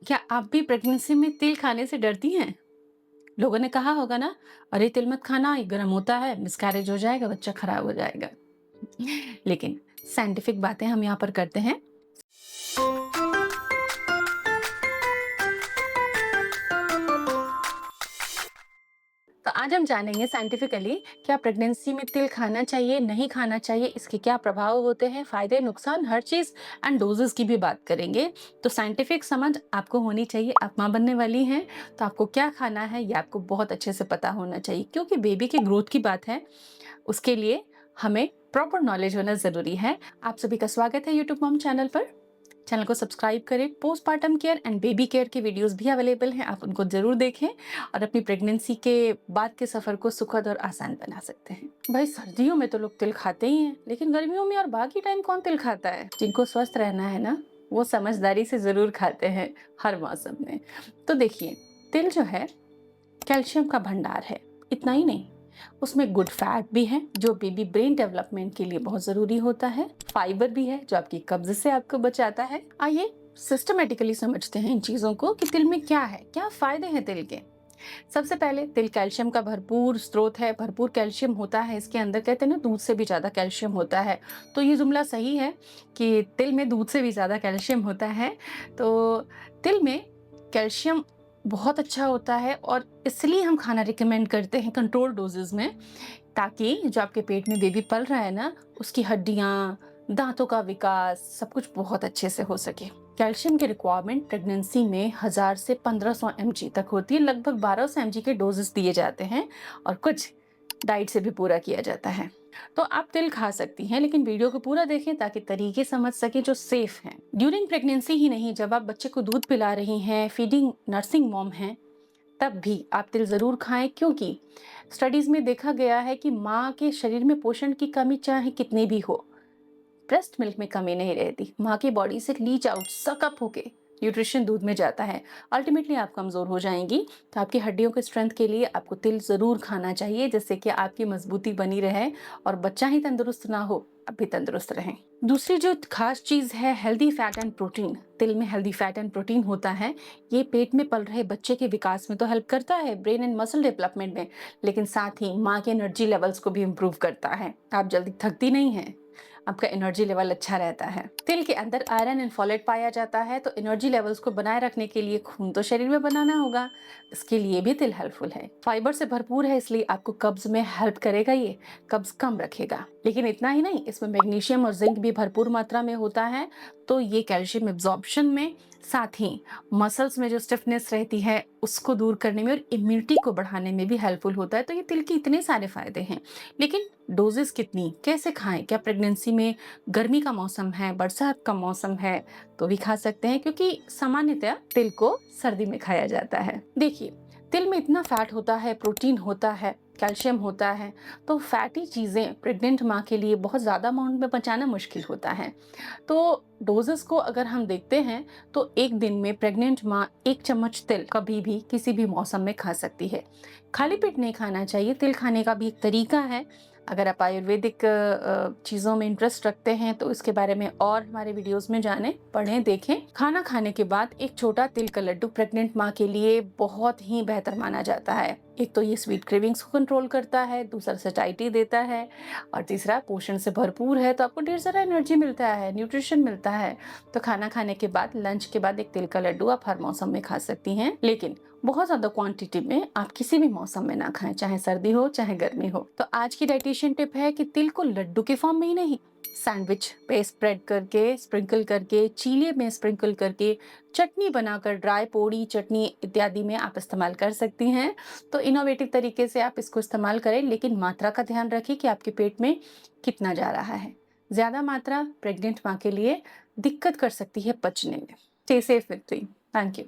क्या आप भी प्रेगनेंसी में तिल खाने से डरती हैं? लोगों ने कहा होगा ना, अरे तिल मत खाना, ये गर्म होता है, मिसकैरेज हो जाएगा, बच्चा खराब हो जाएगा। लेकिन साइंटिफिक बातें हम यहाँ पर करते हैं। तो आज हम जानेंगे साइंटिफिकली क्या प्रेगनेंसी में तिल खाना चाहिए, नहीं खाना चाहिए, इसके क्या प्रभाव होते हैं, फायदे, नुकसान, हर चीज एंड डोजेस की भी बात करेंगे। तो साइंटिफिक समझ आपको होनी चाहिए। आप माँ बनने वाली हैं, तो आपको क्या खाना है ये आपको बहुत अच्छे से पता होना चाहिए, क्योंकि बेबी के ग्रोथ की बात है। उसके लिए हमें प्रॉपर नॉलेज होना ज़रूरी है। आप सभी का स्वागत है यूट्यूब मॉम चैनल पर। चैनल को सब्सक्राइब करें। Postpartum care and baby care के वीडियोस भी अवेलेबल हैं, आप उनको ज़रूर देखें और अपनी प्रेगनेंसी के बाद के सफ़र को सुखद और आसान बना सकते हैं। भाई सर्दियों में तो लोग तिल खाते ही हैं, लेकिन गर्मियों में और बाकी टाइम कौन तिल खाता है? जिनको स्वस्थ रहना है ना, वो समझदारी से ज़रूर खाते हैं हर मौसम में। तो देखिए, तिल जो है कैल्शियम का भंडार है। इतना ही नहीं, उसमें गुड फैट भी है जो बेबी ब्रेन डेवलपमेंट के लिए बहुत जरूरी होता है। फाइबर भी है जो आपकी कब्ज से आपको बचाता है। आइए सिस्टमेटिकली समझते हैं इन चीजों को कि तिल में क्या है, क्या फायदे हैं तिल के। सबसे पहले, तिल कैल्शियम का भरपूर स्रोत है। भरपूर कैल्शियम होता है इसके अंदर, कहते हैं ना दूध से भी ज्यादा कैल्शियम होता है। तो ये जुमला सही है कि तिल में दूध से भी ज्यादा कैल्शियम होता है। तो तिल में कैल्शियम बहुत अच्छा होता है और इसलिए हम खाना रिकमेंड करते हैं कंट्रोल डोजेज में, ताकि जो आपके पेट में बेबी पल रहा है ना, उसकी हड्डियां, दांतों का विकास, सब कुछ बहुत अच्छे से हो सके। कैल्शियम की रिक्वायरमेंट प्रेगनेंसी में 1000 से 1500 mg तक होती है। लगभग 1200 mg के डोजेस दिए जाते हैं और कुछ डाइट से भी पूरा किया जाता है। तो आप तिल खा सकती हैं, लेकिन वीडियो को पूरा देखें ताकि तरीके समझ सके जो सेफ हैं। ड्यूरिंग प्रेगनेंसी ही नहीं, जब आप बच्चे को दूध पिला रही हैं, फीडिंग नर्सिंग मॉम हैं, तब भी आप तिल जरूर खाएं, क्योंकि स्टडीज में देखा गया है कि माँ के शरीर में पोषण की कमी चाहे कितनी भी हो, ब्रेस्ट मिल्क में कमी नहीं रहती। माँ की बॉडी से लीच आउट, सकअप होके न्यूट्रिशन दूध में जाता है। अल्टीमेटली आप कमजोर हो जाएंगी। तो आपकी हड्डियों के स्ट्रेंथ के लिए आपको तिल जरूर खाना चाहिए, जिससे कि आपकी मजबूती बनी रहे और बच्चा ही तंदुरुस्त ना हो, आप भी तंदुरुस्त रहें। दूसरी जो खास चीज है, हेल्दी फैट एंड प्रोटीन। तिल में हेल्दी फैट एंड प्रोटीन होता है। ये पेट में पल रहे बच्चे के विकास में तो हेल्प करता है, ब्रेन एंड मसल डेवलपमेंट में, लेकिन साथ ही माँ के एनर्जी लेवल्स को भी इम्प्रूव करता है। आप जल्दी थकती नहीं है, आपका एनर्जी लेवल अच्छा रहता है। तिल के अंदर आयरन एंड फॉलेट पाया जाता है, तो एनर्जी लेवल्स को बनाए रखने के लिए खून तो शरीर में बनाना होगा, इसके लिए भी तिल हेल्पफुल है। फाइबर से भरपूर है, इसलिए आपको कब्ज में हेल्प करेगा, ये कब्ज कम रखेगा। लेकिन इतना ही नहीं, इसमें मैग्नीशियम और जिंक भी भरपूर मात्रा में होता है, तो ये कैल्शियम एब्जॉर्प्शन में, साथ ही मसल्स में जो स्टिफनेस रहती है उसको दूर करने में और इम्यूनिटी को बढ़ाने में भी हेल्पफुल होता है। तो ये तिल के इतने सारे फायदे हैं। लेकिन डोजेस कितनी, कैसे खाएं? क्या प्रेगनेंसी में गर्मी का मौसम है, बरसात का मौसम है, तो भी खा सकते हैं, क्योंकि सामान्यतः तिल को सर्दी में खाया जाता है। देखिए, तिल में इतना फैट होता है, प्रोटीन होता है, कैल्शियम होता है, तो फैटी चीजें प्रेग्नेंट माँ के लिए बहुत ज्यादा अमाउंट में पचाना मुश्किल होता है। तो डोजेस को अगर हम देखते हैं, तो एक दिन में प्रेग्नेंट माँ 1 चम्मच तिल कभी भी किसी भी मौसम में खा सकती है। खाली पेट नहीं खाना चाहिए। तिल खाने का भी एक तरीका है। अगर आप आयुर्वेदिक चीज़ों में इंटरेस्ट रखते हैं तो इसके बारे में और हमारे वीडियोस में जानें, पढ़ें, देखें। खाना खाने के बाद एक छोटा तिल का लड्डू प्रेग्नेंट माँ के लिए बहुत ही बेहतर माना जाता है। एक तो ये स्वीट क्रेविंग्स को कंट्रोल करता है, दूसरा सटाइटी देता है, और तीसरा पोषण से भरपूर है, तो आपको ढेर सारा एनर्जी मिलता है, न्यूट्रिशन मिलता है। तो खाना खाने के बाद, लंच के बाद एक तिल का लड्डू आप हर मौसम में खा सकती हैं, लेकिन बहुत ज्यादा क्वांटिटी में आप किसी भी मौसम में ना खाएं, चाहे सर्दी हो चाहे गर्मी हो। तो आज की डाइटिशियन टिप है कि तिल को लड्डू के फॉर्म में ही नहीं, सैंडविच पे स्प्रेड करके, स्प्रिंकल करके, चीले में स्प्रिंकल करके, चटनी बनाकर, ड्राई पोड़ी चटनी इत्यादि में आप इस्तेमाल कर सकती हैं। तो इनोवेटिव तरीके से आप इसको इस्तेमाल करें, लेकिन मात्रा का ध्यान रखें कि आपके पेट में कितना जा रहा है। ज्यादा मात्रा प्रेग्नेंट माँ के लिए दिक्कत कर सकती है पचने में। Stay safe with me. Thank you.